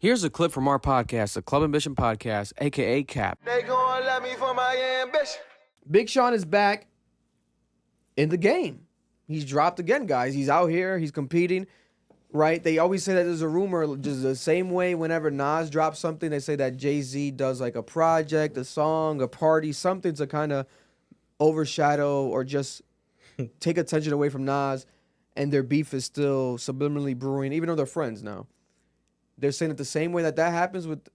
Here's a clip from our podcast, the Club Ambition Podcast, a.k.a. CAP. They gon' let me for my ambition. Big Sean is back in the game. He's dropped again, guys. He's out here. He's competing, right? They always say that there's a rumor, just the same way whenever Nas drops something, they say that Jay-Z does like a project, a song, a party, something to kind of overshadow or just take attention away from Nas, and their beef is still subliminally brewing, even though they're friends now. They're saying that the same way that happens with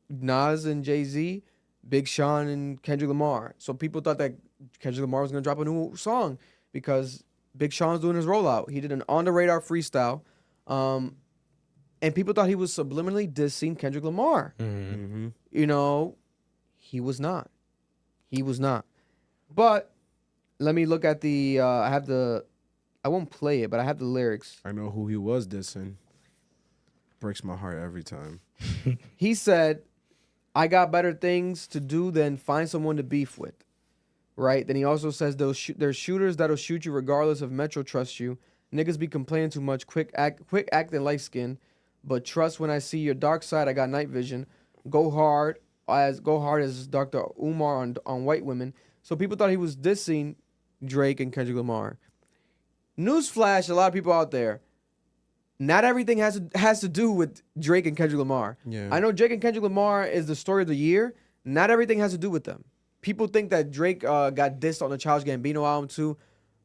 Nas and Jay-Z, Big Sean and Kendrick Lamar. So people thought that Kendrick Lamar was going to drop a new song because Big Sean's doing his rollout. He did an on-the-radar freestyle. And people thought he was subliminally dissing Kendrick Lamar. Mm-hmm. You know, he was not. He was not. But let me look at the, I won't play it, but I have the lyrics. I know who he was dissing. Breaks my heart every time. He said, I got better things to do than find someone to beef with. Right? Then he also says, there's shooters that'll shoot you regardless if Metro trusts you. Niggas be complaining too much, quick acting light skin. But trust when I see your dark side, I got night vision. Go hard as Dr. Umar on white women. So people thought he was dissing Drake and Kendrick Lamar. Newsflash, a lot of people out there. Not everything has to do with Drake and Kendrick Lamar. Yeah. I know Drake and Kendrick Lamar is the story of the year. Not everything has to do with them. People think that Drake got dissed on the Childish Gambino album too.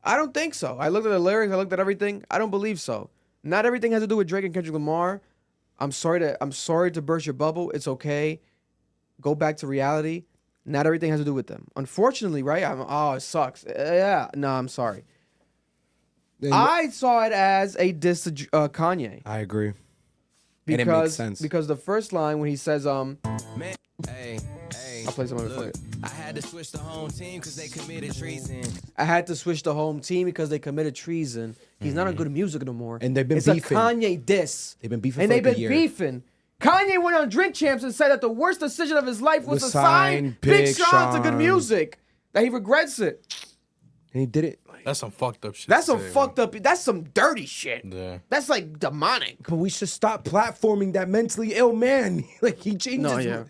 I don't think so. I looked at the lyrics. I looked at everything. I don't believe so. Not everything has to do with Drake and Kendrick Lamar. I'm sorry to burst your bubble. It's okay. Go back to reality. Not everything has to do with them. Unfortunately, right? It sucks. Yeah. No, I'm sorry. I saw it as a diss to Kanye. I agree. Because, and it makes sense. Because the first line when he says, Man, hey, I'll play some of it for you. I had to switch the home team because they committed treason. I had to switch the home team because they committed treason. He's not on good music no more. And they've been it's beefing. a Kanye diss. They've been beefing and for they've like been a year. beefing. Kanye went on Drink Champs and said that the worst decision of his life was to sign Big Sean to good music. That he regrets it. And he did it. That's some fucked up shit. That's some fucked up. That's some dirty shit. Yeah. That's like demonic. But we should stop platforming that mentally ill man. Like he changes. No, yeah.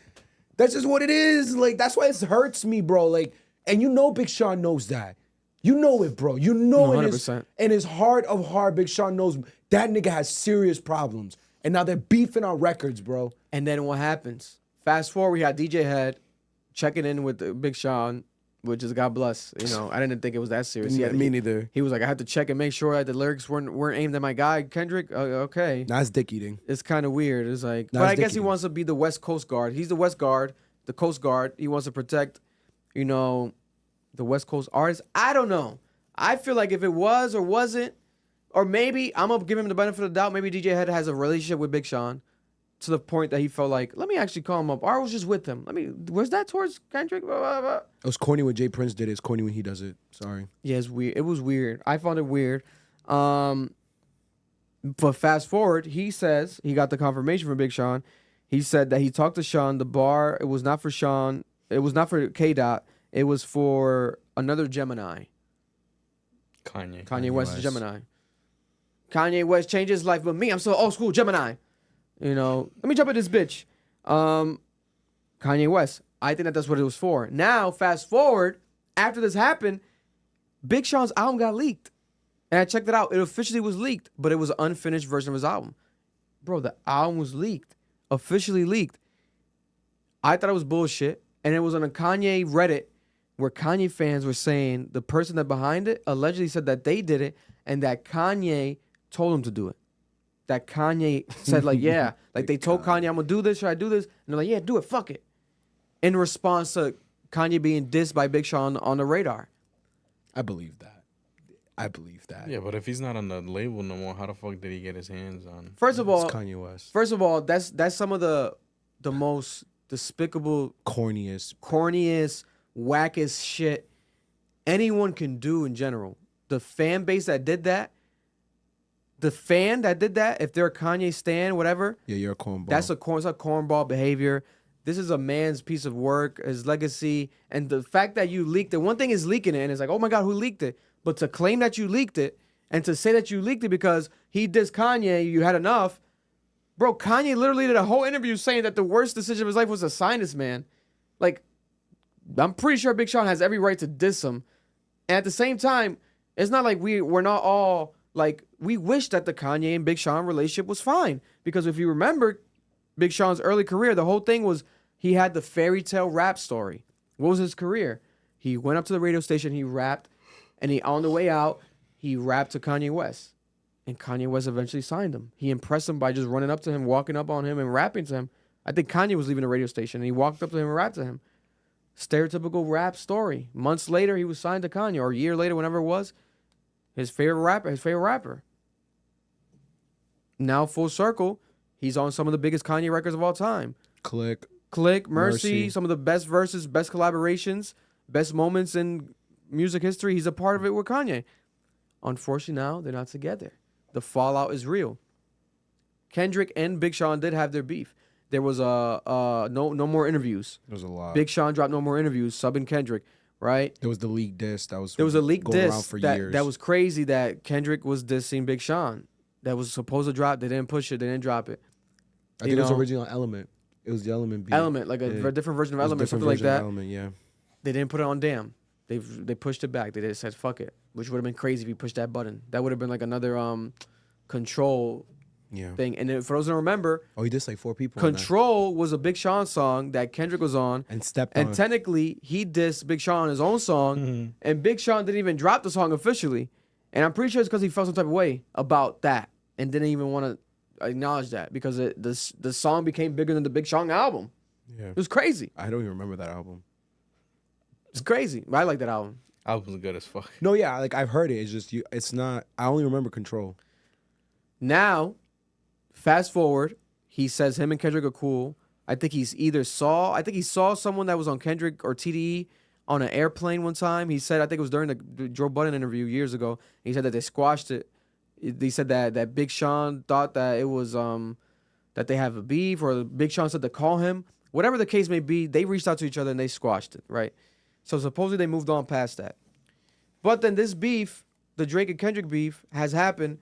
That's just what it is. Like that's why it hurts me, bro. Like, and you know Big Sean knows that. You know it, bro. You know in 100%. his heart of heart, Big Sean knows that nigga has serious problems. And now they're beefing on records, bro. And then what happens? Fast forward, we had DJ Head checking in with Big Sean, which is God bless. You know, I didn't think it was that serious. Me neither. He was like, I had to check and make sure that the lyrics weren't aimed at my guy Kendrick. Okay, That's dick eating. it's kind of weird. It's like, Nah, but it's I guess he dick-eating. wants to be the West Coast Guard. He's the West Guard, the Coast Guard. He wants to protect, you know, the West Coast artists. I don't know. I feel like if it was or wasn't, or maybe I'm gonna give him the benefit of the doubt. Maybe DJ Head has a relationship with Big Sean to the point that he felt like, let me actually call him up. Or I was just with him. Was that towards Kendrick? Blah, blah, blah. It was corny when Jay Prince did it. It's corny when he does it. Sorry. Yeah, it's weird. It was weird. I found it weird. But fast forward, he says he got the confirmation from Big Sean. He said that he talked to Sean. The bar, it was not for Sean. It was not for K-Dot. It was for another Gemini. Kanye West is Gemini. Kanye West changed his life, but me, I'm still old school Gemini. You know, let me jump at this bitch. Kanye West. I think that's what it was for. Now, fast forward, after this happened, Big Sean's album got leaked. And I checked it out. It officially was leaked, but it was an unfinished version of his album. Bro, the album was leaked. Officially leaked. I thought it was bullshit. And it was on a Kanye Reddit where Kanye fans were saying the person that behind it allegedly said that they did it and that Kanye told him to do it. That Kanye said, like, yeah. Like, they told Kanye, I'm going to do this. Should I do this? And they're like, yeah, do it. Fuck it. In response to Kanye being dissed by Big Sean on the radar. I believe that. Yeah, but if he's not on the label no more, how the fuck did he get his hands on? First of all, It's Kanye West. That's some of the most despicable, Corniest. wackest shit anyone can do in general. The fan base that did that, if they're a Kanye stan, whatever, Yeah, you're a cornball. that's a cornball behavior. This is a man's piece of work, his legacy, and the fact that you leaked it. One thing is leaking it, and it's like, oh my God, who leaked it? But to claim that you leaked it and to say that you leaked it because he dissed Kanye, you had enough, Bro, Kanye literally did a whole interview saying that the worst decision of his life was to sign this man. Like, I'm pretty sure Big Sean has every right to diss him. And at the same time, it's not like we're not all like, we wish that the Kanye and Big Sean relationship was fine. Because if you remember Big Sean's early career, the whole thing was he had the fairy tale rap story. What was his career? He went up to the radio station, he rapped, and on the way out, he rapped to Kanye West. And Kanye West eventually signed him. He impressed him by just running up to him, walking up on him, and rapping to him. I think Kanye was leaving the radio station, and he walked up to him and rapped to him. Stereotypical rap story. Months later, he was signed to Kanye, or a year later, whenever it was. His favorite rapper. Now, full circle, he's on some of the biggest Kanye records of all time. Click, Mercy, some of the best verses, best collaborations, best moments in music history. He's a part of it with Kanye. Unfortunately, now they're not together. The fallout is real. Kendrick and Big Sean did have their beef. There was no more interviews. There was a lot. Big Sean dropped no more interviews, subbing Kendrick, right? There was the leaked diss that was There was a leaked going around diss for years. that was crazy that Kendrick was dissing Big Sean. That was supposed to drop. They didn't push it. They didn't drop it. I think it was original Element. It was the Element beat. Element, like a different version of Element, something like that. Element, yeah. They didn't put it on Damn. They pushed it back. They just said fuck it, which would have been crazy if you pushed that button. That would have been like another Control thing. And then for those who don't remember, he dissed like 4 people. Control was a Big Sean song that Kendrick was on and stepped on. And technically, he dissed Big Sean on his own song, and Big Sean didn't even drop the song officially. And I'm pretty sure it's because he felt some type of way about that and didn't even want to acknowledge that because the song became bigger than the Big Sean album. Yeah, it was crazy. I don't even remember that album. It's crazy. I like that album. Album's good as fuck. No, yeah, like I've heard it. It's just it's not. I only remember Control. Now, fast forward, he says him and Kendrick are cool. I think he saw someone that was on Kendrick or TDE on an airplane one time. He said, I think it was during the Joe Budden interview years ago. He said that they squashed it. They said that Big Sean thought that it was that they have a beef, or Big Sean said to call him. Whatever the case may be, they reached out to each other and they squashed it, right? So supposedly they moved on past that. But then this beef, the Drake and Kendrick beef, has happened,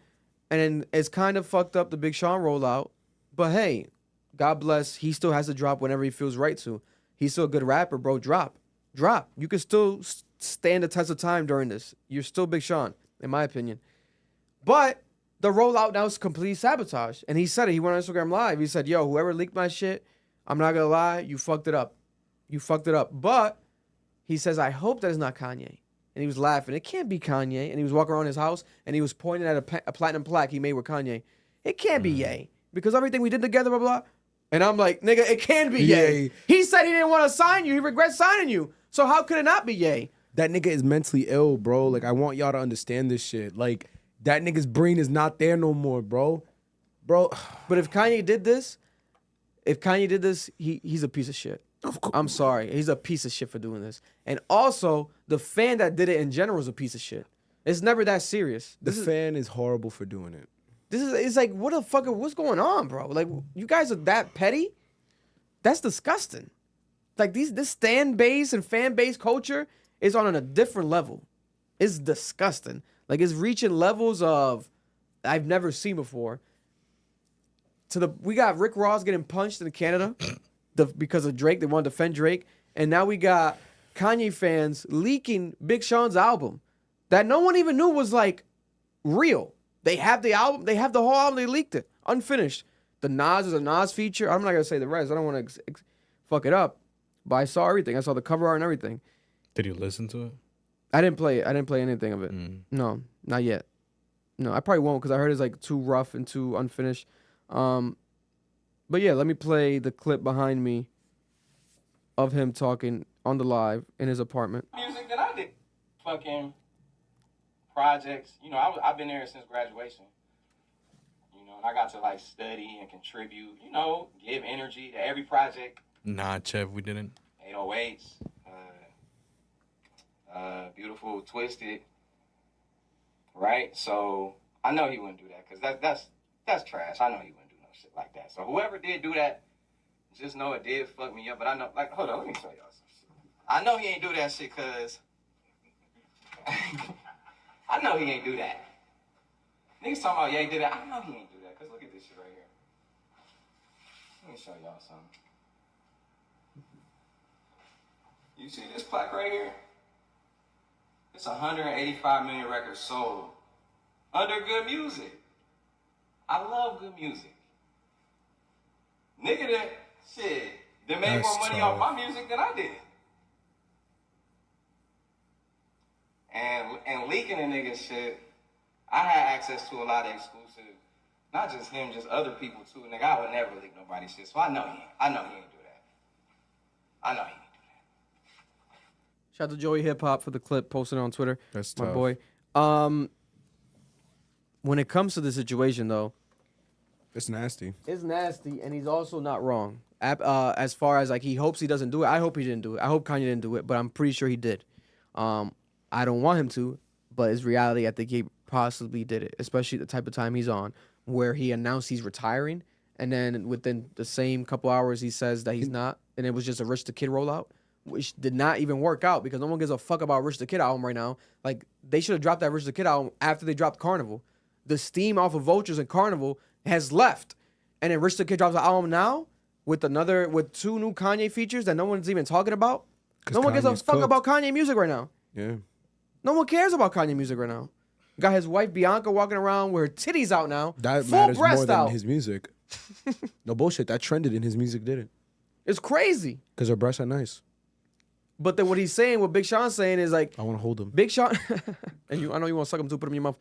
and then it's kind of fucked up the Big Sean rollout. But hey, God bless, he still has to drop whenever he feels right to. He's still a good rapper, bro. Drop. You can still stand the test of time during this. You're still Big Sean, in my opinion. But the rollout now is complete sabotage. And he said it. He went on Instagram Live. He said, yo, whoever leaked my shit, I'm not going to lie, you fucked it up. But he says, I hope that is not Kanye. And he was laughing. It can't be Kanye. And he was walking around his house, and he was pointing at a platinum plaque he made with Kanye. It can't be Ye. Because everything we did together, blah, blah. And I'm like, nigga, it can be Ye. He said he didn't want to sign you. He regrets signing you. So how could it not be Ye? That nigga is mentally ill, bro. Like, I want y'all to understand this shit. Like, that nigga's brain is not there no more, bro. Bro. But if Kanye did this, he's a piece of shit. I'm sorry. He's a piece of shit for doing this. And also, the fan that did it in general is a piece of shit. It's never that serious. The fan is horrible for doing it. It's like, what the fuck, what's going on, bro? Like, you guys are that petty? That's disgusting. Like, this stan base and fan base culture is on a different level. It's disgusting. Like, it's reaching levels of I've never seen before. We got Rick Ross getting punched in Canada because of Drake. They want to defend Drake. And now we got Kanye fans leaking Big Sean's album that no one even knew was, like, real. They have the album. They have the whole album. They leaked it. Unfinished. The Nas is a Nas feature. I'm not going to say the rest. I don't want to fuck it up. But I saw everything. I saw the cover art and everything. Did you listen to it? I didn't play it. I didn't play anything of it. No, not yet. No, I probably won't because I heard it's like too rough and too unfinished. But yeah, let me play the clip behind me of him talking on the live in his apartment. Music that I did, fucking projects. You know, I've been there since graduation. You know, and I got to like study and contribute. You know, give energy to every project. Nah, Chev, we didn't. 808s, Beautiful, Twisted. Right, so I know he wouldn't do that because that's trash. I know he wouldn't do no shit like that. So whoever did do that, just know it did fuck me up. But I know, like, hold on, let me show y'all some shit. I know he ain't do that shit because I know he ain't do that. Niggas talking about, yeah, he did that. I know he ain't do that because look at this shit right here. Let me show y'all something. You see this plaque right here? It's 185 million records sold under good music. I love good music. Nigga that shit, they made more money off my music than I did. And leaking a nigga shit, I had access to a lot of exclusive, not just him, just other people too. Nigga, I would never leak nobody's shit, so I know he ain't do that. I know he ain't do that. Shout out to Joey Hip Hop for the clip posted on Twitter. That's my tough. boy. When it comes to the situation though, It's nasty. it's nasty, and he's also not wrong. As far as like he hopes he doesn't do it, I hope he didn't do it. I hope Kanye didn't do it, but I'm pretty sure he did. I don't want him to, but it's reality. I think he possibly did it, especially the type of time he's on, where he announced he's retiring, and then within the same couple hours he says that he's not, and it was just a Rich the Kid rollout, which did not even work out because no one gives a fuck about Rich the Kid album right now. Like they should have dropped that Rich the Kid album after they dropped Carnival. The steam off of Vultures and Carnival has left, and then Rich the Kid drops an album now with 2 new Kanye features that no one's even talking about. No one gives a fuck about Kanye music right now. Yeah. No one cares about Kanye music right now. Got his wife Bianca walking around with her titties out now. That full matters breast more than out. his music. No bullshit. That trended and his music didn't. It's crazy. Because her breasts are nice. But then what he's saying, what Big Sean's saying is like, I want to hold them. Big Sean, and I know you want to suck them too, put them in your mouth.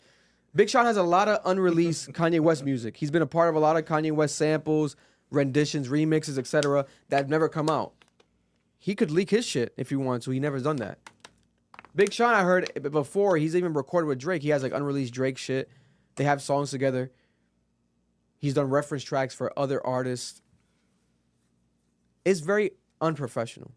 Big Sean has a lot of unreleased Kanye West music. He's been a part of a lot of Kanye West samples, renditions, remixes, etc. that have never come out. He could leak his shit if he wanted to. He never done that. Big Sean, I heard before, he's even recorded with Drake. He has like unreleased Drake shit. They have songs together. He's done reference tracks for other artists. It's very unprofessional.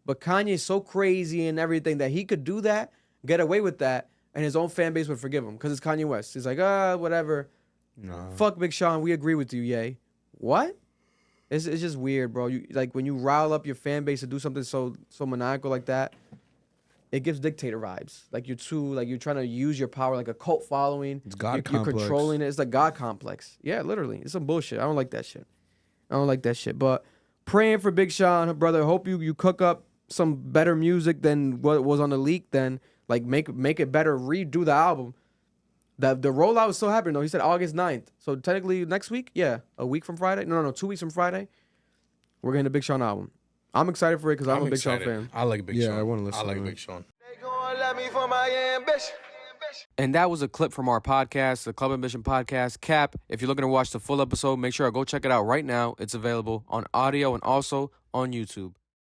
But Kanye's so crazy and everything that he could do that, get away with that, and his own fan base would forgive him because it's Kanye West. He's like, whatever. Nah. Fuck Big Sean, we agree with you, yay. What? It's just weird, bro. You like when you rile up your fan base to do something so maniacal like that, it gives dictator vibes. Like you're trying to use your power like a cult following. It's God You're complex. controlling it. It's like God complex. Yeah, literally. It's some bullshit. I don't like that shit. But praying for Big Sean, brother. Hope you cook up some better music than what was on the leak. Then like make it better. Redo the album. The rollout is still happening though. He said August 9th. So technically next week, yeah, a week from Friday. No, 2 weeks from Friday, we're getting the Big Sean album. I'm excited for it because I'm a Big Sean fan. I like Big Sean. Yeah, I want to listen I like to it. Big Sean. They gon' love me for my ambition. And that was a clip from our podcast, the Club Ambition Podcast. Cap, if you're looking to watch the full episode, make sure to go check it out right now. It's available on audio and also on YouTube.